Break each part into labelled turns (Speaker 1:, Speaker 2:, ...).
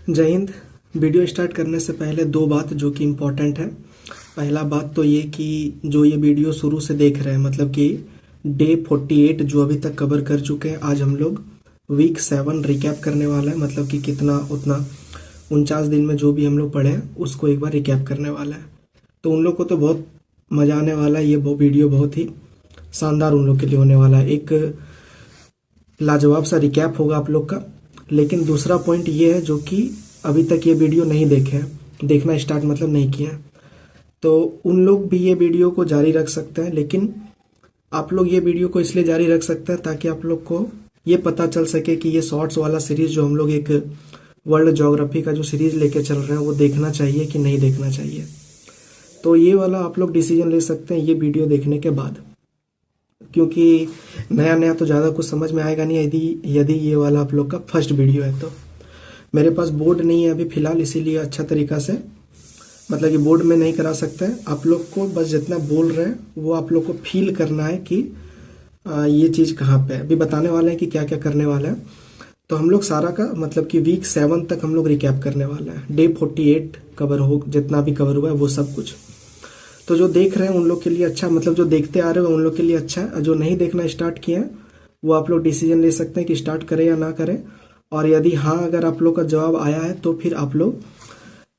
Speaker 1: जय Hind. Video start करने से पहले दो बात जो कि इम्पोर्टेंट है। पहला बात तो ये कि जो ये वीडियो शुरू से देख रहे हैं, मतलब कि डे 48 जो अभी तक कवर कर चुके हैं, आज हम लोग वीक 7 रिकैप करने वाला है। मतलब कि कितना उतना 49 दिन में जो भी हम लोग पढ़े हैं उसको एक बार रिकैप करने वाला है। तो उन लोग को तो बहुत मज़ा आने वाला है। ये वीडियो बहुत ही शानदार उन लोग के लिए होने वाला है। एक लाजवाब सा रिकैप होगा आप लोग का। लेकिन दूसरा पॉइंट ये है, जो कि अभी तक ये वीडियो नहीं देखे हैं, देखना स्टार्ट मतलब नहीं किया है, तो उन लोग भी ये वीडियो को जारी रख सकते हैं। लेकिन आप लोग ये वीडियो को इसलिए जारी रख सकते हैं ताकि आप लोग को ये पता चल सके कि ये शॉर्ट्स वाला सीरीज जो हम लोग एक वर्ल्ड ज्योग्राफी का जो सीरीज लेके चल रहे हैं वो देखना चाहिए कि नहीं देखना चाहिए। तो ये वाला आप लोग डिसीजन ले सकते हैं ये वीडियो देखने के बाद, क्योंकि नया नया तो ज़्यादा कुछ समझ में आएगा नहीं यदि ये वाला आप लोग का फर्स्ट वीडियो है। तो मेरे पास बोर्ड नहीं है अभी फ़िलहाल, इसीलिए अच्छा तरीका से मतलब कि बोर्ड में नहीं करा सकते हैं। आप लोग को बस जितना बोल रहे हैं वो आप लोग को फील करना है कि ये चीज़ कहाँ पे है। अभी बताने वाले हैं कि क्या क्या करने वाला है। तो हम लोग सारा का मतलब कि वीक 7 तक हम लोग रिकैप करने वाला है। डे 48 कवर हो, जितना भी कवर हुआ है वो सब कुछ। तो जो देख रहे हैं उन लोग के लिए अच्छा, मतलब जो देखते आ रहे हैं उन लोग के लिए अच्छा है। जो नहीं देखना स्टार्ट किए हैं वो आप लोग डिसीजन ले सकते हैं कि स्टार्ट करें या ना करें। और यदि हाँ अगर आप लोग का जवाब आया है तो फिर आप लोग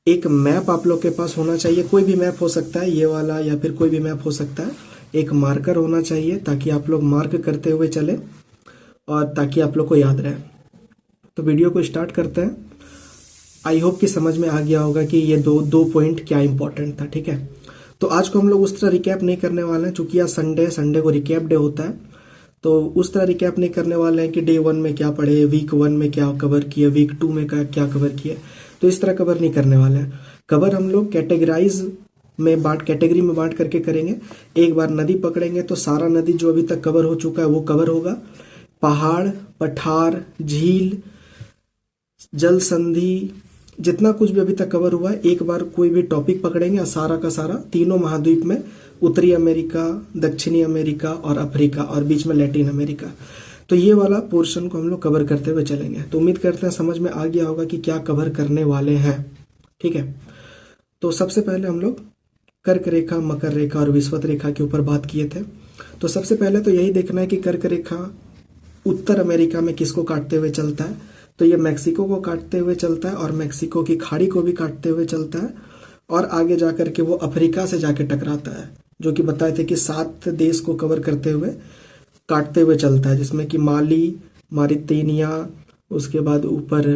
Speaker 1: एक मैप आप लोग के पास होना चाहिए। कोई भी मैप हो सकता है, ये वाला या फिर कोई भी मैप हो सकता है। एक मार्कर होना चाहिए ताकि आप लोग मार्क करते हुए चले और ताकि आप लोग को याद रहे। तो वीडियो को स्टार्ट करते हैं। आई होप कि समझ में आ गया होगा कि ये दो पॉइंट क्या इंपॉर्टेंट था। ठीक है, तो आज को हम लोग उस तरह रिकैप नहीं करने वाले हैं, चूंकि आज संडे को रिकैप डे होता है। तो उस तरह रिकैप नहीं करने वाले हैं कि डे 1 में क्या पढ़े, वीक 1 में क्या कवर किए, वीक 2 में क्या कवर किए। तो इस तरह कवर नहीं करने वाले हैं। कवर हम लोग कैटेगरी में बांट करके करेंगे। एक बार नदी पकड़ेंगे तो सारा नदी जो अभी तक कवर हो चुका है वो कवर होगा। पहाड़, पठार, झील, जल संधि, जितना कुछ भी अभी तक कवर हुआ है, एक बार कोई भी टॉपिक पकड़ेंगे और सारा का सारा तीनों महाद्वीप में, उत्तरी अमेरिका, दक्षिणी अमेरिका और अफ्रीका और बीच में लैटिन अमेरिका, तो ये वाला पोर्शन को हम लोग कवर करते हुए चलेंगे। तो उम्मीद करते हैं समझ में आ गया होगा कि क्या कवर करने वाले हैं। ठीक है, तो सबसे पहले हम लोग कर्क रेखा, मकर रेखा और विषुवत रेखा के ऊपर बात किए थे। तो सबसे पहले तो यही देखना है कि कर्क रेखा उत्तर अमेरिका में किसको काटते हुए चलता है। तो ये मैक्सिको को काटते हुए चलता है और मैक्सिको की खाड़ी को भी काटते हुए चलता है और आगे जाकर के वो अफ्रीका से जाके टकराता है, जो कि बताए थे कि 7 देश को कवर करते हुए काटते हुए चलता है, जिसमें कि माली, मारितानिया, उसके बाद ऊपर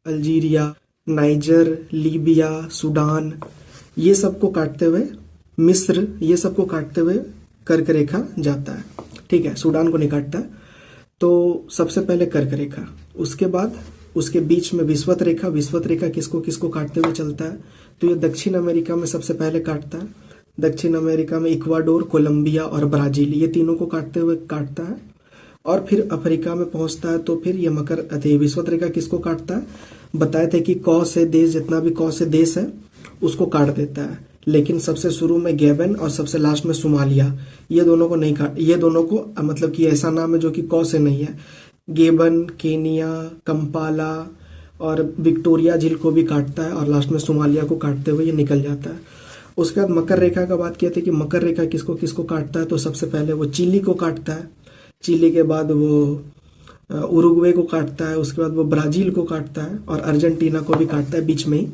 Speaker 1: अल्जीरिया, नाइजर, लीबिया, सूडान, ये सबको काटते हुए, मिस्र, ये सबको काटते हुए कर्क रेखा जाता है। ठीक है, सूडान को नहीं काटता है। तो सबसे पहले कर्क रेखा, उसके बाद उसके बीच में विषुवत रेखा। विषुवत रेखा किसको किसको काटते हुए चलता है, तो ये दक्षिण अमेरिका में सबसे पहले काटता है। दक्षिण अमेरिका में इक्वाडोर, कोलंबिया और ब्राजील, ये तीनों को काटते हुए काटता है और फिर अफ्रीका में पहुंचता है। तो फिर ये विषुवत रेखा किसको काटता है, बताए थे कि कौ से देश, जितना भी कौ से देश है उसको काट देता है। लेकिन सबसे शुरू में गैबन और सबसे लास्ट में सोमालिया, ये दोनों को नहीं काट, ये दोनों को मतलब कि ऐसा नाम है जो कि कौ से नहीं है। गेबन, केनिया, कंपाला और विक्टोरिया झील को भी काटता है और लास्ट में सोमालिया को काटते हुए ये निकल जाता है। उसके बाद मकर रेखा का बात किया था कि मकर रेखा किसको किसको काटता है। तो सबसे पहले वो चिली को काटता है, चिली के बाद वो उरुग्वे को काटता है, उसके बाद वो ब्राजील को काटता है और अर्जेंटीना को भी काटता है बीच में ही।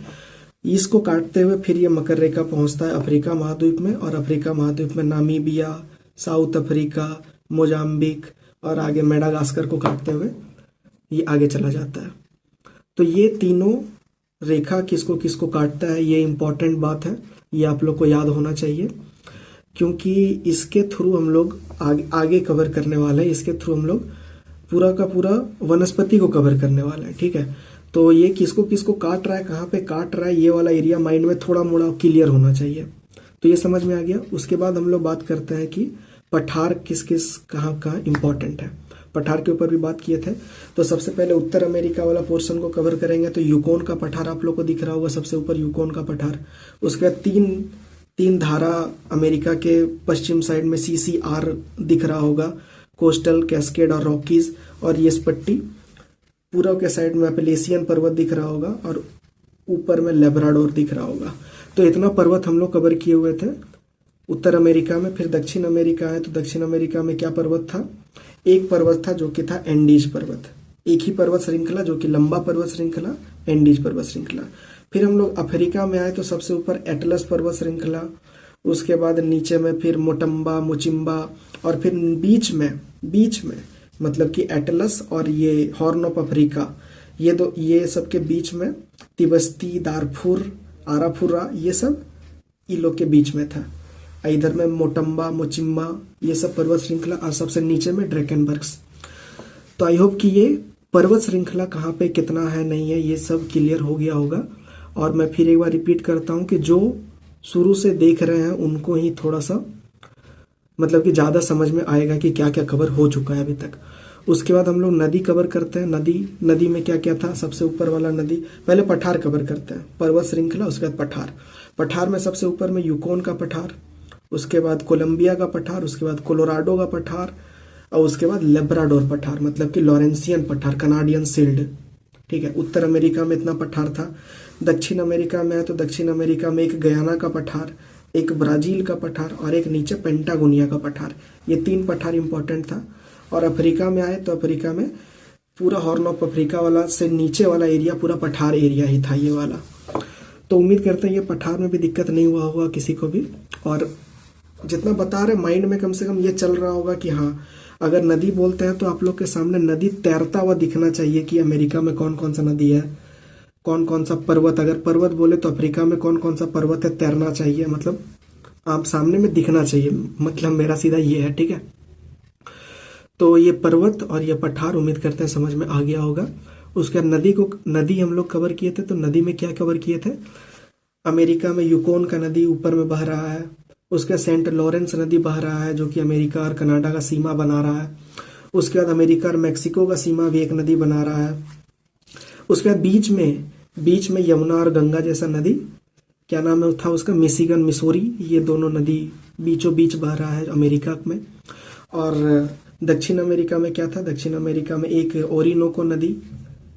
Speaker 1: इसको काटते हुए फिर ये मकर रेखा पहुंचता है अफ्रीका महाद्वीप में और अफ्रीका महाद्वीप में नामीबिया, साउथ अफ्रीका, मोजाम्बिक और आगे मेडागास्कर को काटते हुए ये आगे चला जाता है। तो ये तीनों रेखा किसको किसको काटता है, ये इंपॉर्टेंट बात है, ये आप लोग को याद होना चाहिए, क्योंकि इसके थ्रू हम लोग आगे कवर करने वाले हैं। इसके थ्रू हम लोग पूरा का पूरा वनस्पति को कवर करने वाले हैं। ठीक है, तो ये किसको किसको काट रहा है, कहाँ पे काट रहा है, ये वाला एरिया माइंड में थोड़ा मोड़ा क्लियर होना चाहिए। तो ये समझ में आ गया। उसके बाद हम लोग बात करते हैं कि पठार किस किस कहाँ कहाँ इंपॉर्टेंट है। पठार के ऊपर भी बात किए थे। तो सबसे पहले उत्तर अमेरिका वाला पोर्शन को कवर करेंगे। तो यूकोन का पठार आप लोग को दिख रहा होगा सबसे ऊपर, यूकोन का पठार। उसके बाद तीन धारा अमेरिका के पश्चिम साइड में CCR दिख रहा होगा, कोस्टल, कैस्केड और रॉकीज, और ये पट्टी पूरब के साइड में एपेलेसियन पर्वत दिख रहा होगा और ऊपर में लेब्राडोर दिख रहा होगा। तो इतना पर्वत हम लोग कवर किए हुए थे उत्तर अमेरिका में। फिर दक्षिण अमेरिका है, तो दक्षिण अमेरिका में क्या पर्वत था? एक पर्वत था जो कि था एंडीज पर्वत, एक ही पर्वत श्रृंखला जो कि लंबा पर्वत श्रृंखला, एंडीज पर्वत श्रृंखला। फिर हम लोग अफ्रीका में आए तो सबसे ऊपर एटलस पर्वत श्रृंखला, उसके बाद नीचे में फिर मोटम्बा, मुचिम्बा, और फिर बीच में मतलब कि एटलस और ये हॉर्न ऑफ अफ्रीका, ये सब के बीच में तिब्बती, दारफुर, आराफुरा, ये सब इन लोग के बीच में था। इधर में मोटम्बा, मुचिम्बा, ये सब पर्वत श्रृंखला, और सबसे नीचे में ड्रैकेनबर्ग्स। तो आई होप कि ये पर्वत श्रृंखला कहाँ पे कितना है नहीं है ये सब क्लियर हो गया होगा। और मैं फिर एक बार रिपीट करता हूँ कि जो शुरू से देख रहे हैं उनको ही थोड़ा सा मतलब कि ज़्यादा समझ में आएगा कि क्या क्या कवर हो चुका है अभी तक। उसके बाद हम लोग नदी कवर करते हैं। नदी में क्या क्या था? सबसे ऊपर वाला नदी, पहले पठार कवर करते हैं, पर्वत श्रृंखला, उसके बाद पठार में सबसे ऊपर में यूकोन का पठार, उसके बाद कोलंबिया का पठार, उसके बाद कोलोराडो का पठार, और उसके बाद लेब्राडोर पठार मतलब कि लॉरेंसियन पठार, कनाडियन सील्ड। ठीक है, उत्तर अमेरिका में इतना पठार था। दक्षिण अमेरिका में है तो दक्षिण अमेरिका में एक गयाना का पठार, एक ब्राजील का पठार और एक नीचे पेंटागोनिया का पठार। ये 3 पठार इंपॉर्टेंट था। और अफ्रीका में आए तो अफ्रीका में पूरा हॉर्न ऑफ अफ्रीका वाला से नीचे वाला एरिया पूरा पठार एरिया ही था ये वाला। तो उम्मीद करते हैं ये पठार में भी दिक्कत नहीं हुआ होगा किसी को भी। और जितना बता रहे माइंड में कम से कम ये चल रहा होगा कि हाँ, अगर नदी बोलते हैं तो आप लोग के सामने नदी तैरता हुआ दिखना चाहिए कि अमेरिका में कौन कौन सा नदी है, कौन कौन सा पर्वत। अगर पर्वत बोले तो अफ्रीका में कौन कौन सा पर्वत है, तैरना चाहिए, मतलब आप सामने में दिखना चाहिए, मतलब मेरा सीधा ये है। ठीक है, तो ये पर्वत और ये पठार उम्मीद करते हैं समझ में आ गया होगा। उसके बाद नदी हम लोग कवर किए थे। तो नदी में क्या कवर किए थे? अमेरिका में यूकोन का नदी ऊपर में बह रहा है, उसके सेंट लॉरेंस नदी बह रहा है जो कि अमेरिका और कनाडा का सीमा बना रहा है। उसके बाद अमेरिका और मैक्सिको का सीमा भी एक नदी बना रहा है। उसके बाद बीच में यमुना और गंगा जैसा नदी, क्या नाम है था उसका, मिशिगन, मिसोरी, ये दोनों नदी बीचों बीच बह रहा है अमेरिका में। और दक्षिण अमेरिका में क्या था? दक्षिण अमेरिका में एक ओरिनोको नदी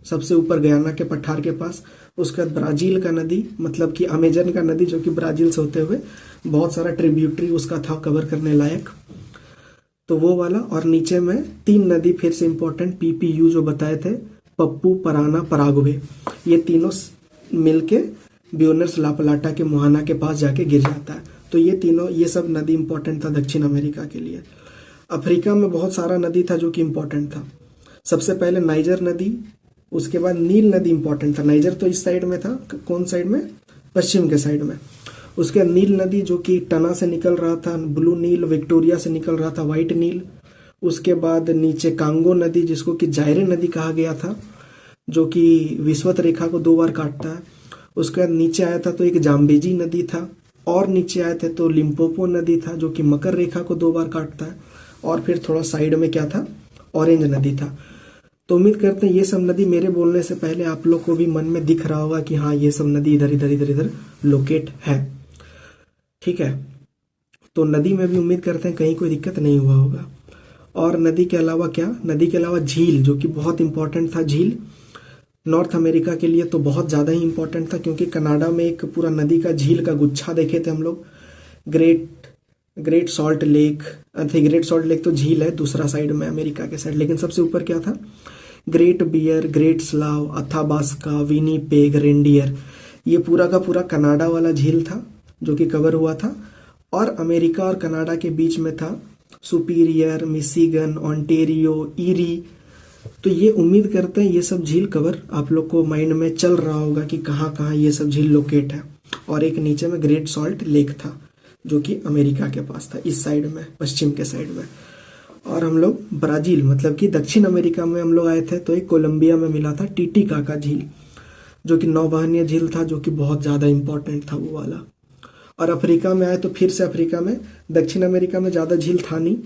Speaker 1: सबसे ऊपर गयाना के पठार के पास। उसके बाद ब्राजील का नदी मतलब कि अमेजन का नदी जो कि ब्राजील से होते हुए बहुत सारा ट्रिब्यूटरी उसका था कवर करने लायक, तो वो वाला। और नीचे में 3 नदी फिर से इंपॉर्टेंट, PPU जो बताए थे, पप्पू, पराना, पराग्वे, ये तीनों मिलके ब्यूनर्स लापलाटा के मुहाना के पास जाके गिर जाता है। तो ये सब नदी इंपॉर्टेंट था दक्षिण अमेरिका के लिए। अफ्रीका में बहुत सारा नदी था जो कि इंपॉर्टेंट था। सबसे पहले नाइजर नदी, उसके बाद नील नदी इंपॉर्टेंट था। नाइजर तो इस साइड में था, कौन साइड में? पश्चिम के साइड में। उसके बाद नील नदी जो कि टना से निकल रहा था, ब्लू नील, विक्टोरिया से निकल रहा था, व्हाइट नील। उसके बाद नीचे कांगो नदी जिसको कि जायरे नदी कहा गया था, जो कि विषुवत रेखा को 2 बार काटता है। उसके बाद नीचे आया था तो एक जाम्बेजी नदी था, और नीचे आए थे तो लिम्पोपो नदी था जो कि मकर रेखा को 2 बार काटता है। और फिर थोड़ा साइड में क्या था? ऑरेंज नदी था। तो उम्मीद करते हैं ये सब नदी मेरे बोलने से पहले आप लोग को भी मन में दिख रहा होगा कि हाँ, ये सब नदी इधर इधर इधर इधर लोकेट है। ठीक है, तो नदी में भी उम्मीद करते हैं कहीं कोई दिक्कत नहीं हुआ होगा। और नदी के अलावा क्या? नदी के अलावा झील, जो कि बहुत इंपॉर्टेंट था। झील नॉर्थ अमेरिका के लिए तो बहुत ज़्यादा ही इंपॉर्टेंट था, क्योंकि कनाडा में एक पूरा नदी का झील का गुच्छा देखे थे हम लोग। ग्रेट सॉल्ट लेक तो झील है दूसरा साइड में अमेरिका के साइड, लेकिन सबसे ऊपर क्या था? Great Bear, Great Slave, Athabasca, Winnipeg, Reindeer, ये पूरा का पूरा कनाडा वाला झील था जो कि कवर हुआ था। और अमेरिका और कनाडा के बीच में था सुपीरियर, मिशिगन, ऑन्टेरियो, ईरी। तो ये उम्मीद करते हैं ये सब झील कवर आप लोग को माइंड में चल रहा होगा कि कहाँ कहाँ ये सब झील लोकेट है। और एक नीचे में ग्रेट सॉल्ट लेक था जो कि अमेरिका के पास था, इस साइड में, पश्चिम के साइड में। और हम लोग ब्राजील मतलब कि दक्षिण अमेरिका में हम लोग आए थे तो एक कोलंबिया में मिला था टीटीकाका झील, जो कि नौवहनीय झील था, जो कि बहुत ज़्यादा इंपॉर्टेंट था वो वाला। और अफ्रीका में आए तो फिर से अफ्रीका में, दक्षिण अमेरिका में ज़्यादा झील था नहीं,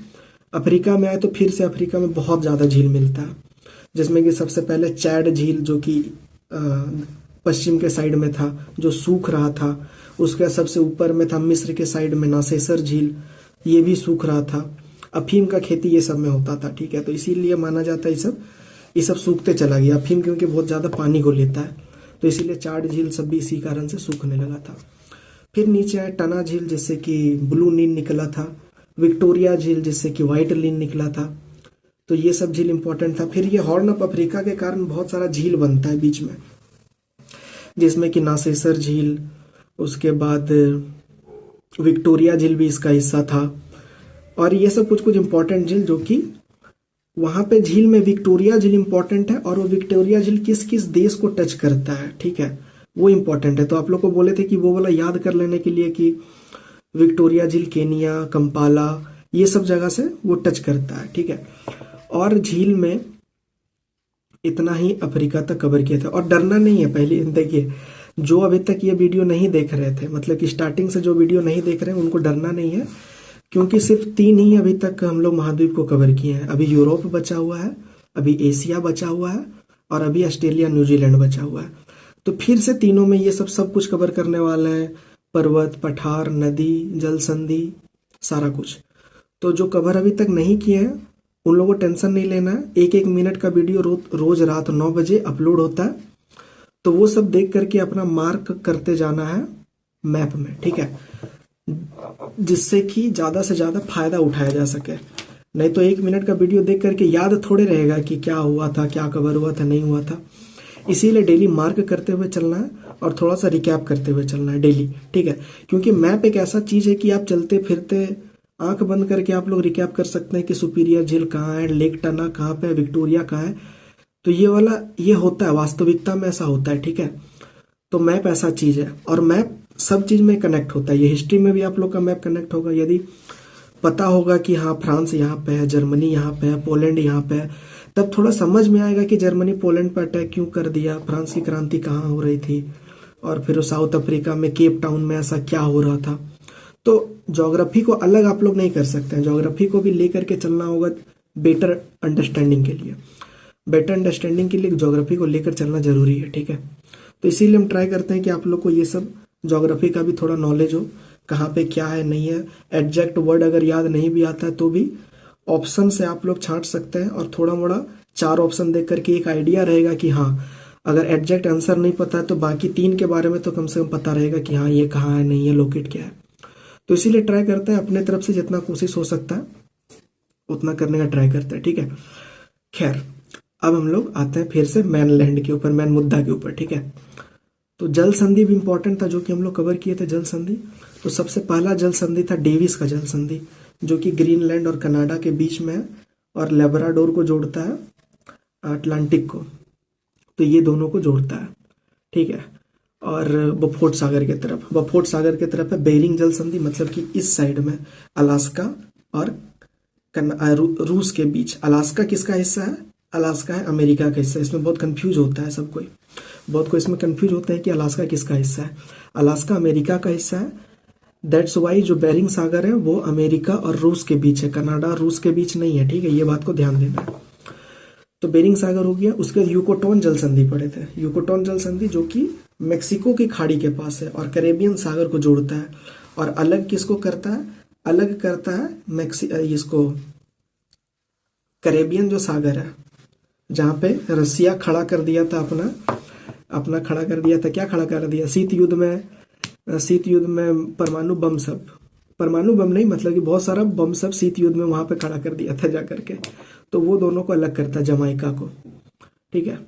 Speaker 1: अफ्रीका में आए तो फिर से अफ्रीका में बहुत ज़्यादा झील मिलता है, जिसमें कि सबसे पहले चैड झील जो कि पश्चिम के साइड में था, जो सूख रहा था। उसके सबसे ऊपर में था मिस्र के साइड में नासेसर झील, ये भी सूख रहा था। अफीम का खेती ये सब में होता था। ठीक है, तो इसीलिए माना जाता है ये सब ये सब सूखते चला गया। अफीम क्योंकि बहुत ज़्यादा पानी को लेता है, तो इसीलिए चाड झील सब भी इसी कारण से सूखने लगा था। फिर नीचे आए टना झील, जिससे कि ब्लू नील निकला था। विक्टोरिया झील, जिससे कि व्हाइट नील निकला था। तो ये सब झील इंपॉर्टेंट था। फिर ये हॉर्न ऑफ अफ्रीका के कारण बहुत सारा झील बनता है बीच में, जिसमें कि नासेसर झील, उसके बाद विक्टोरिया झील भी इसका हिस्सा था। और ये सब कुछ कुछ इंपॉर्टेंट झील, जो कि वहां पे झील में विक्टोरिया झील इंपॉर्टेंट है, और वो विक्टोरिया झील किस किस देश को टच करता है, ठीक है, वो इंपॉर्टेंट है। तो आप लोग को बोले थे कि वो वाला याद कर लेने के लिए कि विक्टोरिया झील केनिया, कंपाला, ये सब जगह से वो टच करता है, ठीक है। और झील में इतना ही अफ्रीका तक कवर किया था। और डरना नहीं है, पहले देखिए, जो अभी तक ये वीडियो नहीं देख रहे थे, मतलब कि स्टार्टिंग से जो वीडियो नहीं देख रहे हैं, उनको डरना नहीं है, क्योंकि सिर्फ 3 ही अभी तक हम लोग महाद्वीप को कवर किए हैं। अभी यूरोप बचा हुआ है, अभी एशिया बचा हुआ है, और अभी ऑस्ट्रेलिया न्यूजीलैंड बचा हुआ है। तो फिर से तीनों में ये सब कुछ कवर करने वाले हैं, पर्वत, पठार, नदी, जल संधि, सारा कुछ। तो जो कवर अभी तक नहीं किए हैं उन लोगों को टेंशन नहीं लेना है। 1-1 मिनट का वीडियो रोज रात 9 बजे अपलोड होता है, तो वो सब देख करके अपना मार्क करते जाना है मैप में, ठीक है, जिससे कि ज़्यादा से ज़्यादा फायदा उठाया जा सके। नहीं तो 1 मिनट का वीडियो देख करके याद थोड़े रहेगा कि क्या हुआ था, क्या कवर हुआ था, नहीं हुआ था। इसीलिए डेली मार्क करते हुए चलना है और थोड़ा सा रिकैप करते हुए चलना है डेली, ठीक है। क्योंकि मैप एक ऐसा चीज़ है कि आप चलते फिरते आंख बंद करके आप लोग रिकैप कर सकते हैं कि सुपीरियर झील कहाँ है, लेक टना कहाँ पे है, विक्टोरिया कहाँ है। तो ये वाला ये होता है, वास्तविकता में ऐसा होता है, ठीक है। तो मैप ऐसा चीज़ है, और मैप सब चीज़ में कनेक्ट होता है। ये हिस्ट्री में भी आप लोग का मैप कनेक्ट होगा। यदि पता होगा कि हाँ फ्रांस यहाँ पे है, जर्मनी यहाँ पे है, पोलैंड यहाँ पे है, तब थोड़ा समझ में आएगा कि जर्मनी पोलैंड पर अटैक क्यों कर दिया, फ्रांस की क्रांति कहाँ हो रही थी, और फिर साउथ अफ्रीका में केप टाउन में ऐसा क्या हो रहा था। तो ज्योग्राफी को अलग आप लोग नहीं कर सकते हैं, ज्योग्राफी को भी लेकर के चलना होगा बेटर अंडरस्टैंडिंग के लिए। बेटर अंडरस्टैंडिंग के लिए ज्योग्राफी को लेकर चलना जरूरी है, ठीक है। तो इसीलिए हम ट्राई करते हैं कि आप लोग को ये सब ज्योग्राफी का भी थोड़ा नॉलेज हो, कहाँ पे क्या है नहीं है। एग्जैक्ट वर्ड अगर याद नहीं भी आता है तो भी ऑप्शन से आप लोग छांट सकते हैं, और थोड़ा मोड़ा 4 ऑप्शन देख करके एक आइडिया रहेगा कि हाँ अगर एग्जैक्ट आंसर नहीं पता है तो बाकी 3 के बारे में तो कम से कम पता रहेगा कि हाँ ये कहाँ है, नहीं है, लोकेट क्या है। तो इसीलिए ट्राई करते हैं अपने तरफ से जितना कोशिश हो सकता है उतना करने का ट्राई करते हैं, ठीक है। खैर, अब हम लोग आते हैं फिर से मेन लैंड के ऊपर, मेन मुद्दा के ऊपर, ठीक है। तो जल संधि भी इंपॉर्टेंट था, जो कि हम लोग कवर किए थे जल संधि। तो सबसे पहला जल संधि था डेविस का जल संधि, जो कि ग्रीनलैंड और कनाडा के बीच में है, और लेब्राडोर को जोड़ता है अटलांटिक को। तो ये दोनों को जोड़ता है, ठीक है। और बफोर्ड सागर के तरफ है बेरिंग जल संधि, मतलब कि इस साइड में अलास्का और रूस के बीच। अलास्का किसका हिस्सा है? अलास्का है अमेरिका का हिस्सा। इसमें बहुत कंफ्यूज होता है सब कोई, बहुत कोई इसमें कंफ्यूज होता है कि अलास्का किसका हिस्सा है। अलास्का अमेरिका का हिस्सा है। दैट्स वाई जो बेरिंग सागर है वो अमेरिका और रूस के बीच है, कनाडा और रूस के बीच नहीं है, ठीक है। ये बात को ध्यान देना है। तो बेरिंग सागर हो गया। उसके बाद यूकोटोन जल संधि पड़े थे। यूकोटोन जल संधि जो कि मेक्सिको की खाड़ी के पास है और कैरेबियन सागर को जोड़ता है। और अलग किसको करता है? अलग करता है इसको कैरेबियन जो सागर है, जहाँ पे रसिया खड़ा कर दिया था अपना खड़ा कर दिया था। क्या खड़ा कर दिया? शीत युद्ध में परमाणु बम नहीं, मतलब कि बहुत सारा बम सब शीत युद्ध में वहां पे खड़ा कर दिया था जा करके। तो वो दोनों को अलग करता है, जमाइका को, ठीक है।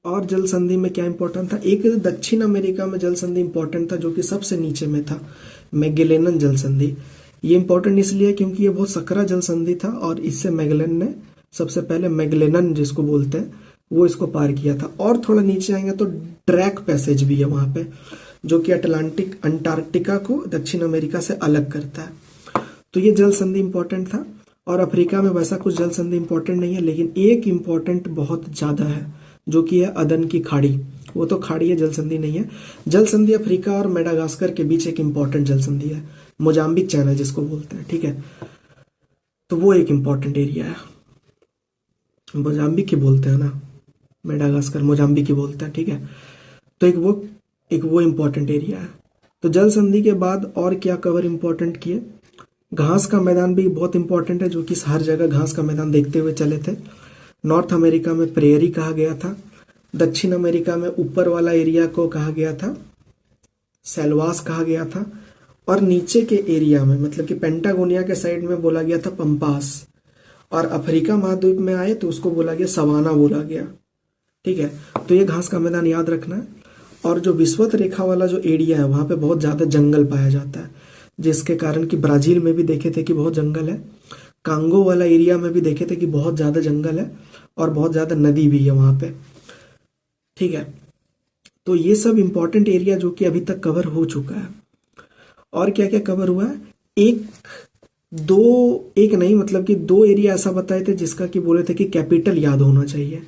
Speaker 1: और जल संधि में क्या इंपॉर्टेंट था? एक दक्षिण अमेरिका में जल संधि इंपॉर्टेंट था, जो कि सबसे नीचे में था, मैगेलेनन जल संधि। ये इंपॉर्टेंट इसलिए क्योंकि ये बहुत सकरा जल संधि था, और इससे मैगेलन ने सबसे पहले मैगेलेनन जिसको बोलते हैं वो इसको पार किया था। और थोड़ा नीचे आएंगे तो ड्रैक पैसेज भी है वहां पे, जो कि अंटार्कटिका को दक्षिण अमेरिका से अलग करता है। तो ये जल संधि इंपॉर्टेंट था। और अफ्रीका में वैसा कुछ जल संधि इंपॉर्टेंट नहीं है, लेकिन एक इंपॉर्टेंट बहुत ज्यादा है, जो कि है अदन की खाड़ी। वो तो खाड़ी है, जल संधि नहीं है। जल संधि अफ्रीका और मेडागास्कर के बीच एक इंपॉर्टेंट जल संधि है, मोजाम्बिक चैनल जिसको बोलते हैं, ठीक है। तो वो एक इंपॉर्टेंट एरिया है। मोजाम्बिक ही बोलते हैं ना, मेडागास्कर मोजाम्बिक ही बोलते हैं, ठीक है। तो एक वो इंपॉर्टेंट एरिया है। तो जल संधि के बाद और क्या कवर इंपॉर्टेंट किए? घास का मैदान भी बहुत इंपॉर्टेंट है, जो कि हर जगह घास का मैदान देखते हुए चले थे। नॉर्थ अमेरिका में प्रेयरी कहा गया था। दक्षिण अमेरिका में ऊपर वाला एरिया को कहा गया था सेल्वास कहा गया था। और नीचे के एरिया में मतलब कि पेंटागोनिया के साइड में बोला गया था पंपास। और अफ्रीका महाद्वीप में आए तो उसको बोला गया सवाना बोला गया। ठीक है, तो ये घास का मैदान याद रखना है। और जो विषुवत रेखा वाला जो एरिया है वहां पे बहुत ज्यादा जंगल पाया जाता है, जिसके कारण कि ब्राजील में भी देखे थे कि बहुत जंगल है, कांगो वाला एरिया में भी देखे थे कि बहुत ज्यादा जंगल है और बहुत ज्यादा नदी भी है वहां पे। ठीक है, तो ये सब इंपॉर्टेंट एरिया जो कि अभी तक कवर हो चुका है। और क्या क्या कवर हुआ है, एक नहीं मतलब कि दो एरिया ऐसा बताए थे जिसका कि बोले थे कि कैपिटल याद होना चाहिए।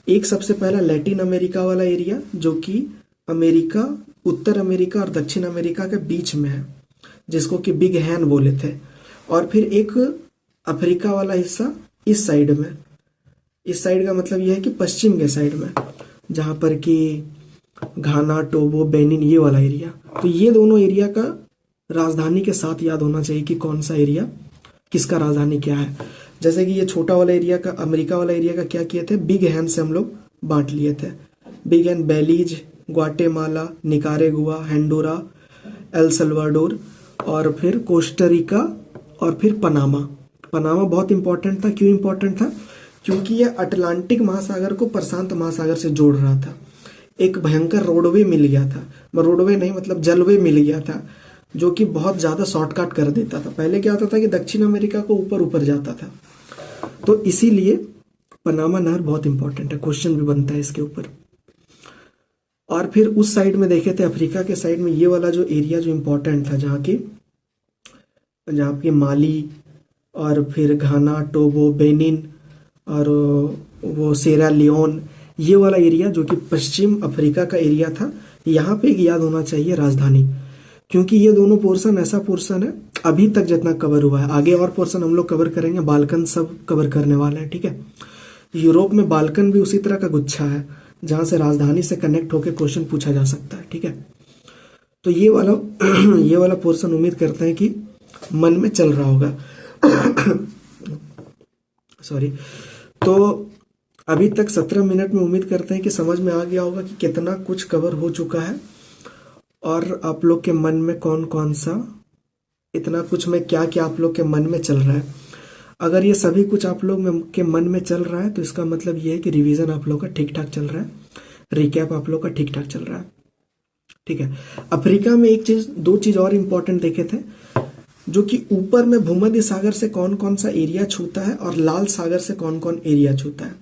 Speaker 1: एक सबसे पहला लैटिन अमेरिका वाला एरिया जो कि अमेरिका, उत्तर अमेरिका और दक्षिण अमेरिका के बीच में है, जिसको कि बिग हैन बोले थे। और फिर एक अफ्रीका वाला हिस्सा इस साइड में, इस साइड का मतलब यह है कि पश्चिम के साइड में, जहां पर कि घाना, टोगो, बेनिन, ये वाला एरिया। तो ये दोनों एरिया का राजधानी के साथ याद होना चाहिए कि कौन सा एरिया किसका राजधानी क्या है। जैसे कि ये छोटा वाला एरिया का, अमेरिका वाला एरिया का क्या किए थे, बिग हैन से हम लोग बांट लिए थे। बिग हैन बेलीज, ग्वाटेमाला, निकारेगुआ, हेंडोरा, एल सल्वाडोर और फिर कोस्टारिका और फिर पनामा। पनामा बहुत इंपॉर्टेंट था। क्यों इंपॉर्टेंट था? क्योंकि यह अटलांटिक महासागर को प्रशांत महासागर से जोड़ रहा था। एक भयंकर रोडवे मिल गया था, रोडवे नहीं मतलब जलवे मिल गया था, जो कि बहुत ज्यादा शॉर्टकट कर देता था। पहले क्या होता था कि दक्षिण अमेरिका को ऊपर ऊपर जाता था, तो इसीलिए पनामा नहर बहुत इंपॉर्टेंट है, क्वेश्चन भी बनता है इसके ऊपर। और फिर उस साइड में देखे थे, अफ्रीका के साइड में ये वाला जो एरिया जो इंपॉर्टेंट था, जहाँ की माली और फिर घाना, टोगो, बेनिन और वो सेरा लियोन, ये वाला एरिया जो कि पश्चिम अफ्रीका का एरिया था। यहाँ पे एक याद होना चाहिए राजधानी, क्योंकि ये दोनों पोर्शन ऐसा पोर्शन है अभी तक जितना कवर हुआ है, आगे और पोर्शन हम लोग कवर करेंगे, बाल्कन सब कवर करने वाले हैं। ठीक है, यूरोप में बाल्कन भी उसी तरह का गुच्छा है जहां से राजधानी से कनेक्ट होकर क्वेश्चन पूछा जा सकता है। ठीक है, तो ये वाला पोर्शन उम्मीद करते हैं कि मन में चल रहा होगा। सॉरी। तो अभी तक 17 मिनट में उम्मीद करते हैं कि समझ में आ गया होगा कि कितना कुछ कवर हो चुका है और आप लोग के मन में कौन कौन सा, इतना कुछ में क्या क्या आप लोग के मन में चल रहा है। अगर ये सभी कुछ आप लोग के मन में चल रहा है तो इसका मतलब ये है कि रिवीजन आप लोग का ठीक ठाक चल रहा है, रिकैप आप लोग का ठीक ठाक चल रहा है। ठीक है, अफ्रीका में दो चीज और इंपॉर्टेंट देखे थे, जो कि ऊपर में भूमध्य सागर से कौन कौन सा एरिया छूता है और लाल सागर से कौन कौन एरिया छूता है।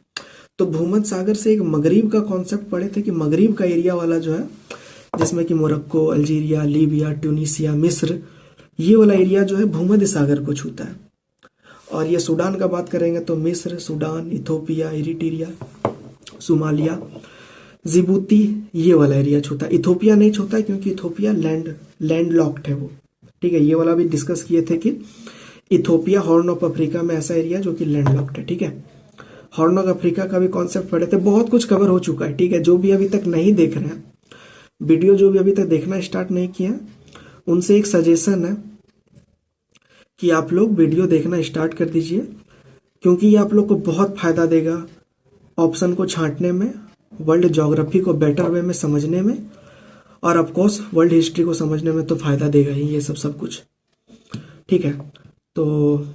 Speaker 1: तो भूमध्य सागर से एक मगरिब का कॉन्सेप्ट पढ़े थे कि मगरिब का एरिया वाला जो है, जिसमें कि मोरक्को, अल्जीरिया, लीबिया, ट्यूनीसिया, मिस्र, ये वाला एरिया जो है भूमध्य सागर को छूता है। और ये सूडान का बात करेंगे तो मिस्र, Sudan, Ethiopia, Eritrea, Somalia, Djibouti, ये वाला एरिया छूता है। इथोपिया नहीं छूता है क्योंकि इथोपिया लैंड लॉक्ड है वो। ठीक है, ये वाला भी डिस्कस किए थे कि इथोपिया हॉर्न ऑफ अफ्रीका में ऐसा एरिया जो कि लैंड लॉक्ड है। ठीक है, हॉर्न ऑफ अफ्रीका का भी कॉन्सेप्ट पढ़े थे, बहुत कुछ कवर हो चुका है। ठीक है, जो भी अभी तक नहीं देख रहे हैं वीडियो, जो भी अभी तक देखना स्टार्ट नहीं किया, उनसे एक सजेशन है कि आप लोग वीडियो देखना स्टार्ट कर दीजिए, क्योंकि ये आप लोग को बहुत फायदा देगा ऑप्शन को छांटने में, वर्ल्ड ज्योग्राफी को बेटर वे में समझने में, और ऑफकोर्स वर्ल्ड हिस्ट्री को समझने में तो फायदा देगा ही ये सब कुछ। ठीक है, तो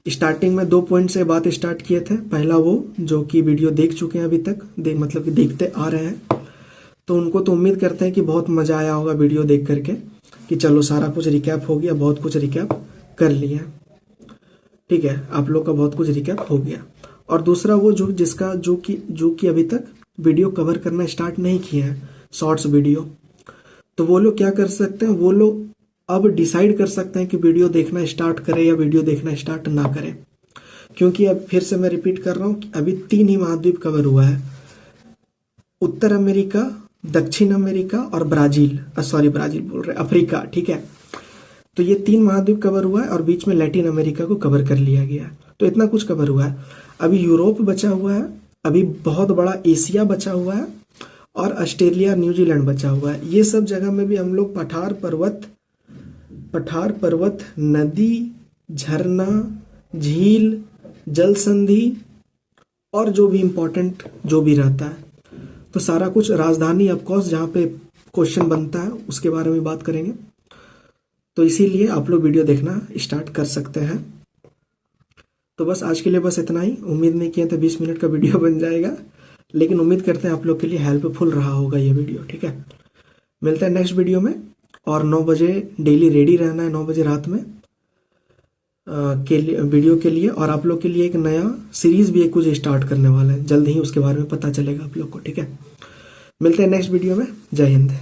Speaker 1: स्टार्टिंग में 2 पॉइंट से बात स्टार्ट किए थे। पहला वो जो कि वीडियो देख चुके हैं अभी तक, मतलब कि देखते आ रहे हैं, तो उनको तो उम्मीद करते हैं कि बहुत मजा आया होगा वीडियो देख करके, कि चलो सारा कुछ रिकैप हो गया, बहुत कुछ रिकैप कर लिया। ठीक है, आप लोग का बहुत कुछ रिकैप हो गया। और दूसरा वो जो कि अभी तक वीडियो कवर करना स्टार्ट नहीं किए हैं, शॉर्ट्स वीडियो, तो वो लोग क्या कर सकते हैं, वो लोग अब डिसाइड कर सकते हैं कि वीडियो देखना स्टार्ट करें या वीडियो देखना स्टार्ट ना करें। क्योंकि अब फिर से मैं रिपीट कर रहा हूं कि अभी 3 ही महाद्वीप कवर हुआ है, उत्तर अमेरिका, दक्षिण अमेरिका और ब्राजील बोल रहे अफ्रीका। ठीक है, तो ये 3 महाद्वीप कवर हुआ है और बीच में लैटिन अमेरिका को कवर कर लिया गया है। तो इतना कुछ कवर हुआ है। अभी यूरोप बचा हुआ है, अभी बहुत बड़ा एशिया बचा हुआ है, और ऑस्ट्रेलिया, न्यूजीलैंड बचा हुआ है। ये सब जगह में भी हम लोग पठार पर्वत, नदी, झरना, झील, जल संधि और जो भी इम्पोर्टेंट जो भी रहता है, तो सारा कुछ राजधानी ऑफकोर्स जहाँ पे क्वेश्चन बनता है उसके बारे में बात करेंगे। तो इसीलिए आप लोग वीडियो देखना स्टार्ट कर सकते हैं। तो बस आज के लिए बस इतना ही। उम्मीद नहीं किए थे 20 मिनट का वीडियो बन जाएगा, लेकिन उम्मीद करते हैं आप लोग के लिए हेल्पफुल रहा होगा ये वीडियो। ठीक है, मिलते हैं नेक्स्ट वीडियो में। और 9 बजे डेली रेडी रहना है, 9 बजे रात में के लिए वीडियो के लिए। और आप लोग के लिए एक नया सीरीज भी एक कुछ स्टार्ट करने वाला है, जल्द ही उसके बारे में पता चलेगा आप लोग को। ठीक है, मिलते हैं नेक्स्ट वीडियो में। जय हिंद।